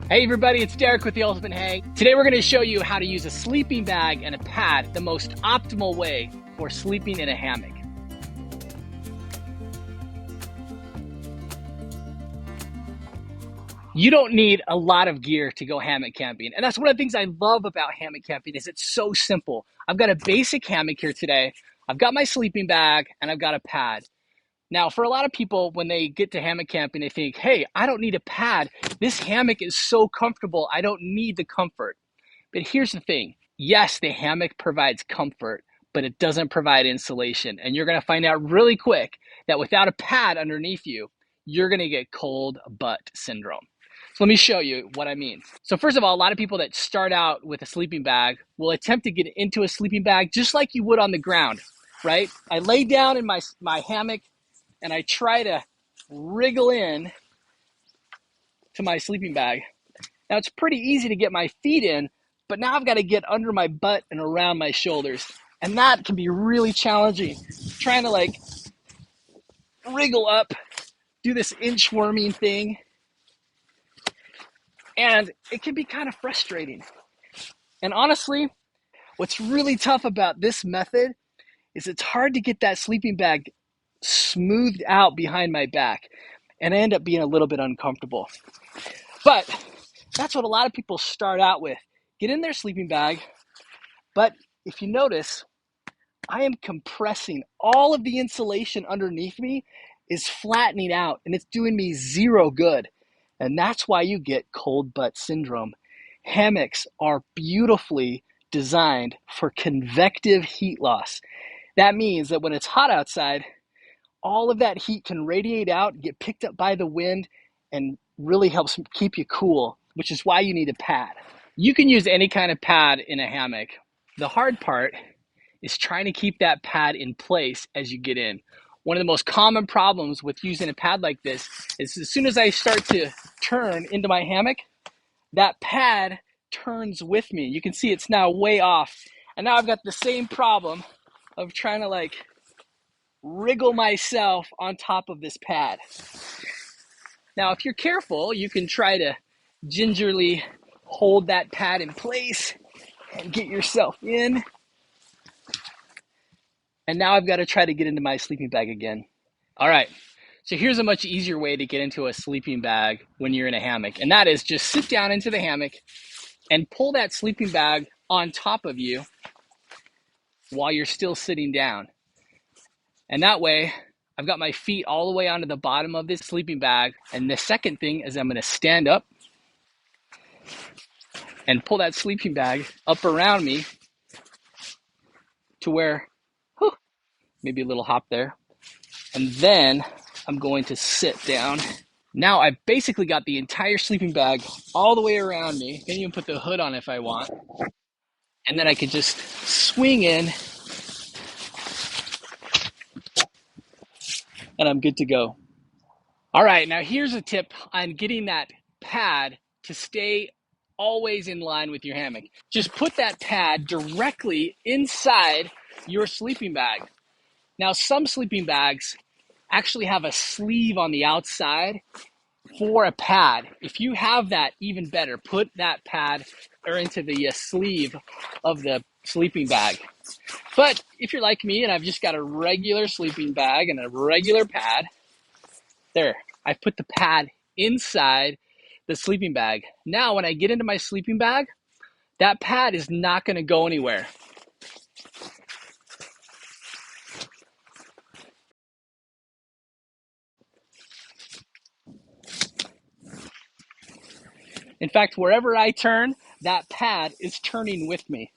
Hey everybody, it's Derek with The Ultimate Hang. Today we're going to show you how to use a sleeping bag and a pad the most optimal way for sleeping in a hammock. You don't need a lot of gear to go hammock camping. And that's one of the things I love about hammock camping is it's so simple. I've got a basic hammock here today. I've got my sleeping bag and I've got a pad. Now, for a lot of people, when they get to hammock camping, they think, hey, I don't need a pad. This hammock is so comfortable. I don't need the comfort. But here's the thing. Yes, the hammock provides comfort, but it doesn't provide insulation. And you're going to find out really quick that without a pad underneath you, you're going to get cold butt syndrome. So let me show you what I mean. So first of all, a lot of people that start out with a sleeping bag will attempt to get into a sleeping bag just like you would on the ground, right? I lay down in my hammock and I try to wriggle in to my sleeping bag. Now it's pretty easy to get my feet in, but now I've got to get under my butt and around my shoulders. And that can be really challenging. Trying to like wriggle up, do this inchworming thing. And it can be kind of frustrating. And honestly, what's really tough about this method is it's hard to get that sleeping bag smoothed out behind my back. And I end up being a little bit uncomfortable. But that's what a lot of people start out with. Get in their sleeping bag. But if you notice, I am compressing. All of the insulation underneath me is flattening out and it's doing me zero good. And that's why you get cold butt syndrome. Hammocks are beautifully designed for convective heat loss. That means that when it's hot outside, all of that heat can radiate out, get picked up by the wind, and really helps keep you cool, which is why you need a pad. You can use any kind of pad in a hammock. The hard part is trying to keep that pad in place as you get in. One of the most common problems with using a pad like this is as soon as I start to turn into my hammock, that pad turns with me. You can see it's now way off. And now I've got the same problem of trying to like wriggle myself on top of this pad. Now, if you're careful, you can try to gingerly hold that pad in place and get yourself in. And now I've got to try to get into my sleeping bag again. All right, so here's a much easier way to get into a sleeping bag when you're in a hammock. And that is just sit down into the hammock and pull that sleeping bag on top of you while you're still sitting down. And that way, I've got my feet all the way onto the bottom of this sleeping bag. And the second thing is I'm going to stand up and pull that sleeping bag up around me to where, maybe a little hop there. And then I'm going to sit down. Now I've basically got the entire sleeping bag all the way around me. Can even put the hood on if I want. And then I could just swing in and I'm good to go. All right, now here's a tip on getting that pad to stay always in line with your hammock. Just put that pad directly inside your sleeping bag. Now, some sleeping bags actually have a sleeve on the outside for a pad. If you have that, even better. Put that pad into the sleeve of the sleeping bag. But if you're like me and I've just got a regular sleeping bag and a regular pad, there, I've put the pad inside the sleeping bag. Now, when I get into my sleeping bag, that pad is not going to go anywhere. In fact, wherever I turn, that pad is turning with me.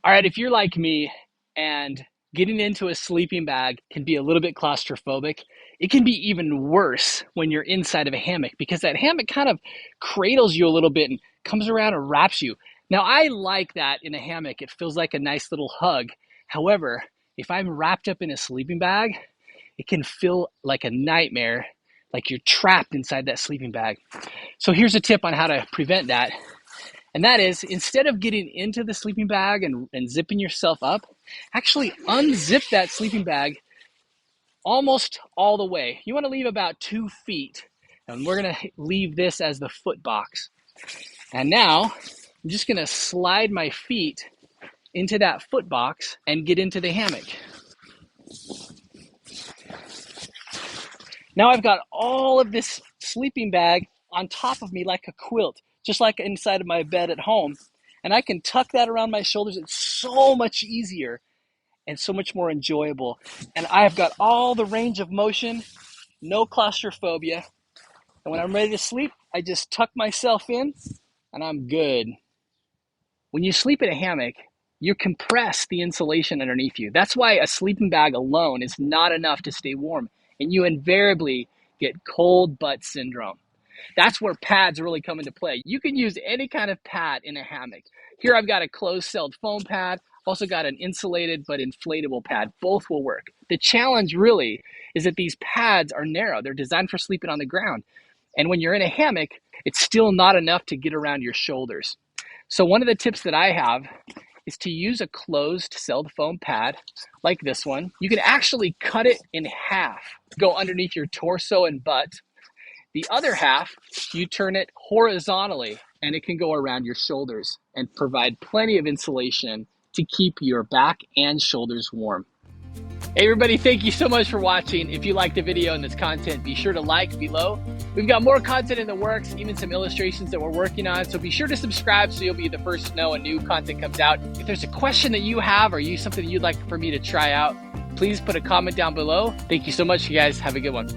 All right, if you're like me and getting into a sleeping bag can be a little bit claustrophobic, it can be even worse when you're inside of a hammock because that hammock kind of cradles you a little bit and comes around and wraps you. Now, I like that in a hammock. It feels like a nice little hug. However, if I'm wrapped up in a sleeping bag, it can feel like a nightmare, like you're trapped inside that sleeping bag. So here's a tip on how to prevent that. And that is, instead of getting into the sleeping bag and zipping yourself up, actually unzip that sleeping bag almost all the way. You want to leave about 2 feet And we're gonna leave this as the foot box. And now I'm just gonna slide my feet into that foot box and get into the hammock. Now I've got all of this sleeping bag on top of me like a quilt, just like inside of my bed at home. And I can tuck that around my shoulders. It's so much easier and so much more enjoyable. And I've got all the range of motion, no claustrophobia. And when I'm ready to sleep, I just tuck myself in and I'm good. When you sleep in a hammock, you compress the insulation underneath you. That's why a sleeping bag alone is not enough to stay warm. And you invariably get cold butt syndrome. That's where pads really come into play. You can use any kind of pad in a hammock. Here I've got a closed-celled foam pad. Also got an insulated but inflatable pad. Both will work. The challenge really is that these pads are narrow. They're designed for sleeping on the ground. And when you're in a hammock, it's still not enough to get around your shoulders. So one of the tips that I have is to use a closed-celled foam pad like this one. You can actually cut it in half, go underneath your torso and butt. The other half, you turn it horizontally and it can go around your shoulders and provide plenty of insulation to keep your back and shoulders warm. Hey everybody, thank you so much for watching. If you liked the video and this content, be sure to like below. We've got more content in the works, even some illustrations that we're working on. So be sure to subscribe so you'll be the first to know when new content comes out. If there's a question that you have or something that you'd like for me to try out, please put a comment down below. Thank you so much, you guys. Have a good one.